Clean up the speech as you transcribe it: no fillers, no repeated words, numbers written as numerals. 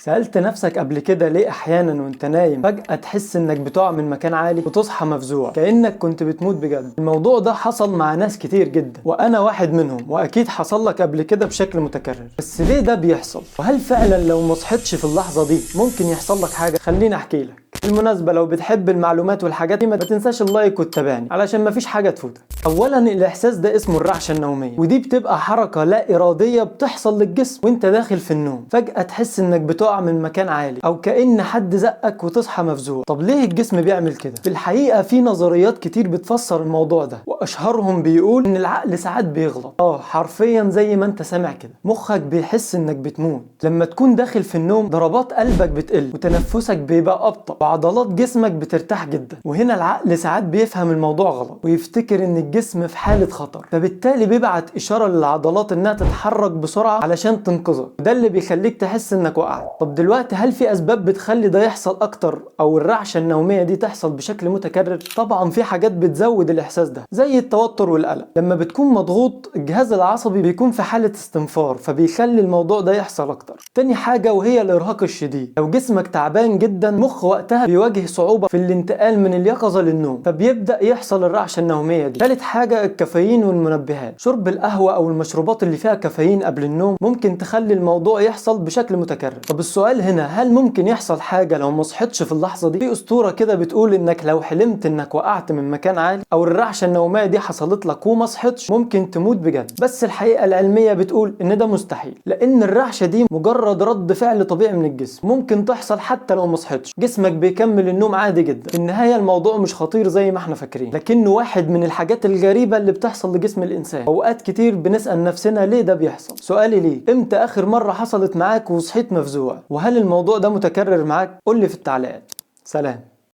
سألت نفسك قبل كده ليه أحيانا وأنت نايم فجأة تحس إنك بتقع من مكان عالي وتصحى مفزوع كأنك كنت بتموت بجد؟ الموضوع ده حصل مع ناس كتير جدا وأنا واحد منهم، وأكيد حصل لك قبل كده بشكل متكرر. بس ليه ده بيحصل؟ وهل فعلا لو ما صحيتش في اللحظة دي ممكن يحصل لك حاجة؟ خليني أحكي لك. بالمناسبة لو بتحب المعلومات والحاجات دي ما تنساش اللايك وتتابعني علشان مفيش حاجة تفوتك. أولا الإحساس ده اسمه الرعشة النومية، ودي بتبقى حركة لا إرادية بتحصل للجسم وأنت داخل في النوم. فجأة تحس إنك بتقع من مكان عالي أو كأن حد زقك وتصحى مفزوع. طب ليه الجسم بيعمل كده؟ في الحقيقة في نظريات كتير بتفسر الموضوع ده، وأشهرهم بيقول إن العقل ساعات بيغلط. حرفيا زي ما أنت سامع كده، مخك بيحس إنك بتموت. لما تكون داخل في النوم ضربات قلبك بتقل وتنفسك بيبقى أبطأ وعضلات جسمك بترتاح جدا، وهنا العقل ساعات بيفهم الموضوع غلط ويفتكر إن الجسم في حالة خطر، فبالتالي بيبعت إشارة للعضلات إنها تتحرك بسرعة علشان تنقذك، وده اللي بيخليك تحس إنك وقعت. طب دلوقتي هل في أسباب بتخلي ده يحصل أكتر أو الرعشة النومية دي تحصل بشكل متكرر؟ طبعا في حاجات بتزود الإحساس ده زي التوتر والقلق. لما بتكون مضغوط الجهاز العصبي بيكون في حالة استنفار، فبيخلي الموضوع ده يحصل أكتر. تاني حاجة وهي الإرهاق الشديد. لو جسمك تعبان جدا مخ وقتها بيواجه صعوبة في الانتقال من اليقظة للنوم، فبيبدأ يحصل الرعشة النومية دي. ثالث حاجة الكافيين والمنبهات. شرب القهوة أو المشروبات اللي فيها كافيين قبل النوم ممكن تخلي الموضوع يحصل بشكل متكرر. طب السؤال هنا، هل ممكن يحصل حاجة لو ما صحيتش في اللحظة دي؟ في أسطورة كده بتقول إنك لو حلمت إنك وقعت من مكان عالي أو الرعشة النومية دي حصلت لك وما صحيتش ممكن تموت بجد. بس الحقيقة العلمية بتقول إن ده مستحيل، لأن الرعشة دي مجرد رد فعل طبيعي من الجسم، ممكن تحصل حتى لو ما صحيتش. جسمك بيكمل النوم عادي جدا. في النهاية الموضوع مش خطير زي ما احنا فاكرين، لكنه واحد من الحاجات الغريبة اللي بتحصل لجسم الإنسان. أوقات كتير بنسأل نفسنا ليه ده بيحصل. سؤالي ليه، امتى آخر مرة حصلت معاك وصحيت مفزوع؟ وهل الموضوع ده متكرر معاك؟ قولي في التعليقات. سلام.